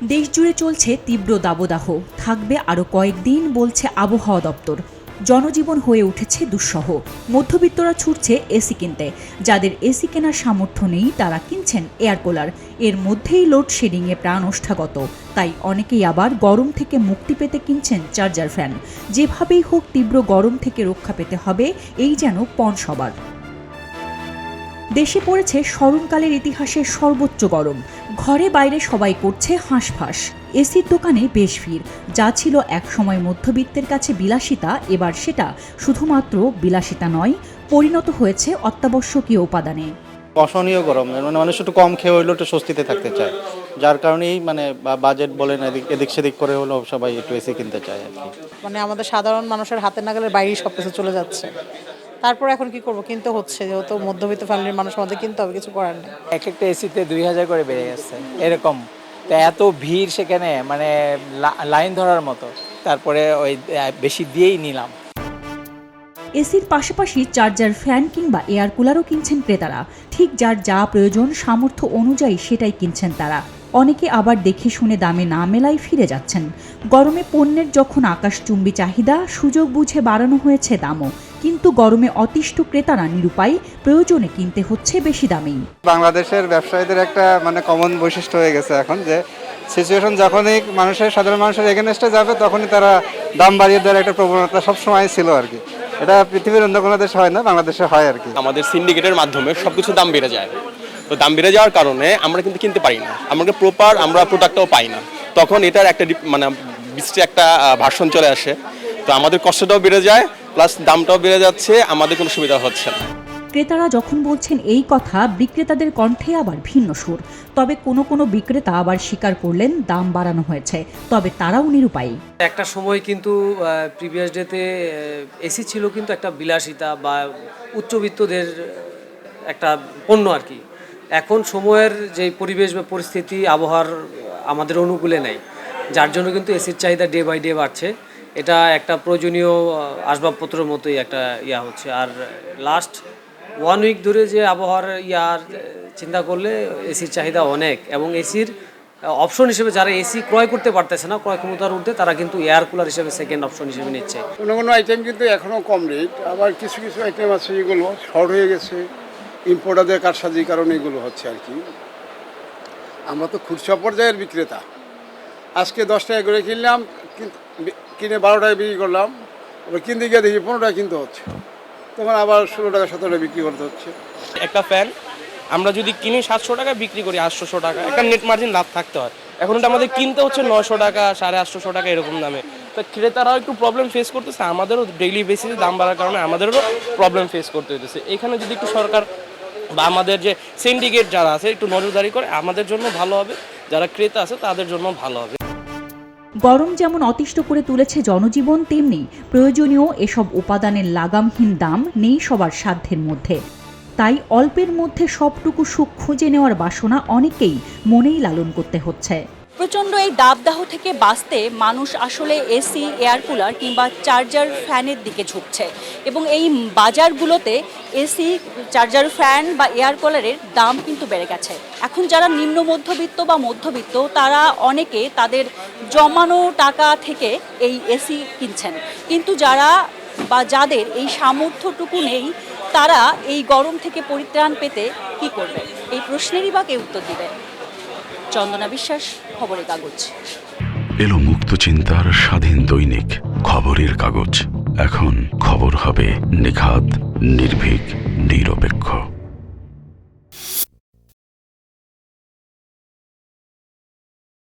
দেশজুড়ে চলছে তীব্র দাবদাহ, থাকবে আরও কয়েকদিন বলছে আবহাওয়া দপ্তর। জনজীবন হয়ে উঠেছে দুঃসহ। মধ্যবিত্তরা ছুটছে এসি কিনতে, যাদের এসি কেনার সামর্থ্য নেই তারা কিনছেন এয়ার কুলার। এর মধ্যেই লোডশেডিংয়ে প্রাণ ওষ্ঠাগত, তাই অনেকেই আবার গরম থেকে মুক্তি পেতে কিনছেন চার্জার ফ্যান। যেভাবেই হোক তীব্র গরম থেকে রক্ষা পেতে হবে, এই যেন পণ সবার। দেশে পড়েছে স্মরণকালের ইতিহাসের সর্বোচ্চ গরম। ঘরে বাইরে সবাই করছে হাঁসফাঁস। এসির দোকানে বেশ ভিড়। যা ছিল একসময় মধ্যবিত্তের কাছে বিলাসিতা, এবার সেটা শুধুমাত্র বিলাসিতা নয়, পরিণত হয়েছে অত্যাবশ্যকীয় উপাদানে। অসহনীয় গরম, মানুষ একটু কম খেয়ে হইলেও একটু স্বস্তিতে থাকতে চায়, যার কারণেই বাজেট বলেন এদিক সেদিক করে হলেও সবাই একটু এসি কিনতে চায় আর কি। আমাদের সাধারণ মানুষের হাতের নাগালের বাইরেই সবকিছু চলে যাচ্ছে। তারপর এখন কি করবো, কিনতে হচ্ছে, যেহেতু মধ্যবিত্ত ফ্যামিলির মানুষ, আমাদের কিনতে হবে, কিছু করার নেই। এক একটা এসিতে 2000 করে বেড়ে যাচ্ছে এরকম। তো এত ভিড় সেখানে, লাইন ধরার মতো, তারপরে ওই বেশি দিয়েই নিলাম। এসির পাশাপাশি চার্জার ফ্যান কিংবা এয়ার কুলারও কিনছেন ক্রেতারা। ঠিক যার যা প্রয়োজন সামর্থ্য অনুযায়ী সেটাই কিনছেন তারা। অনেকে আবার দেখে শুনে দামে না মেলায় ফিরে যাচ্ছেন। গরমে পণ্যের যখন আকাশচুম্বী চাহিদা, সুযোগ বুঝে বাড়ানো হয়েছে দামও। কিন্তু গরমে অতিষ্ঠ ক্রেতারা নিরুপায়, প্রয়োজনে কিনতে হচ্ছে বেশি দামেই। বাংলাদেশের ব্যবসায়ীদের একটা কমন বৈশিষ্ট্য হয়ে গেছে এখন, যে সিচুয়েশন যখনই সাধারণ মানুষের এগেনস্টে যাবে তখনই তারা দাম বাড়িয়ে দেওয়ার একটা প্রবণতা সবসময় ছিল আর কি। এটা পৃথিবীর অন্য কোনো দেশে হয় না, বাংলাদেশে হয় আর কি। আমাদের সিন্ডিকেটের মাধ্যমে সবকিছু দাম বেড়ে যায়। তো দাম বেড়ে যাওয়ার কারণে আমরা কিন্তু কিনতে পারি না, আমাকে প্রপার আমরা প্রোডাক্টটাও পাই না। তখন এটার একটা বিশ্বে একটা ভার্সন চলে আসে। তো আমাদের কষ্টটাও বেড়ে যায়, প্লাস দামটাও বেড়ে যাচ্ছে, আমাদের কোনো সুবিধা হচ্ছে না। ক্রেতারা যখন বলছেন এই কথা, বিক্রেতাদের কণ্ঠে আবার ভিন্ন সুর। তবে কোনো বিক্রেতা আবার স্বীকার করলেন দাম বাড়ানো হয়েছে, তবে তারাও নিরুপায়ী। একটা সময় কিন্তু প্রিভিয়াস ডেতে এসি ছিল কিন্তু একটা বিলাসিতা বা উচ্চবিত্তদের একটা পণ্য আর কি। এখন সময়ের যে পরিবেশ বা পরিস্থিতি, আবহাওয়ার আমাদের অনুকূলে নেই, যার জন্য কিন্তু এসির চাহিদা ডে বাই ডে বাড়ছে। এটা একটা প্রয়োজনীয় আসবাবপত্রের মতোই একটা হচ্ছে। আর লাস্ট 1 উইক ধরে যে আবহাওয়ার চিন্তা করলে এসির চাহিদা অনেক, এবং এসির অপশন হিসেবে যারা এসি ক্রয় করতে পারতেছে না, ক্রয় ক্ষমতার ঊর্ধ্বে, তারা কিন্তু এয়ার কুলার হিসেবে সেকেন্ড অপশন হিসেবে নিচ্ছে। কোনো আইটেম কিন্তু এখনও কম রেট, আবার কিছু আইটেম আছে যেগুলো শর্ট হয়ে গেছে, ইম্পোর্টারদের কারসাজির কারণে এগুলো হচ্ছে আর কি। আমরা তো খুচরা পর্যায়ের বিক্রেতা, আজকে 10 টাকা করে কিনলাম, কিনে 12 টাকা বিক্রি করলাম, আবার কিনতে গিয়ে দেখি 15 টাকা কিনতে হচ্ছে, তখন আবার 16 টাকা 17 টাকা বিক্রি করতে হচ্ছে। একটা ফ্যান আমরা যদি কিনি 700 টাকা, বিক্রি করি 800 টাকা, একটা নেট মার্জিন লাভ থাকতে হয়। এখন এটা আমাদের কিনতে হচ্ছে 900 টাকা, 850 টাকা এরকম দামে। তো ক্রেতারাও একটু প্রবলেম ফেস করতেছে, আমাদেরও ডেইলি বেসিসে দাম বাড়ার কারণে আমাদেরও প্রবলেম ফেস করতে হতেছে। এখানে যদি একটু সরকার বা আমাদের যে সিন্ডিকেট যারা আছে একটু নজরদারি করে, আমাদের জন্য ভালো হবে, যারা ক্রেতা আছে তাদের জন্য ভালো হবে। গরম যেমন অতিষ্ঠ করে তুলেছে জনজীবন, তেমনি প্রয়োজনীয় এসব উপাদানের লাগামহীন দাম নেই সবার সাধ্যের মধ্যে। তাই অল্পের মধ্যে সবটুকু সুখ খুঁজে নেওয়ার বাসনা অনেকেই মনেই লালন করতে হচ্ছে। প্রচণ্ড এই দাবদাহ থেকে বাঁচতে মানুষ আসলে এসি, এয়ার কুলার কিংবা চার্জার ফ্যানের দিকে ঝুঁকছে, এবং এই বাজারগুলোতে এসি, চার্জার ফ্যান বা এয়ার কুলারের দাম কিন্তু বেড়ে গেছে। এখন যারা নিম্ন মধ্যবিত্ত বা মধ্যবিত্ত, তারা অনেকে তাদের জমানো টাকা থেকে এই এসি কিনছেন, কিন্তু যাদের এই সামর্থ্যটুকু নেই, তারা এই গরম থেকে পরিত্রাণ পেতে কি করবে, এই প্রশ্নেরই বা কে উত্তর দিবে? চন্দনা বিশ্বাস, খবরের কাগজ। এলো মুক্ত চিন্তার স্বাধীন দৈনিক খবরের কাগজ। এখন খবর হবে নিখাত, নির্ভীক, নিরপেক্ষ।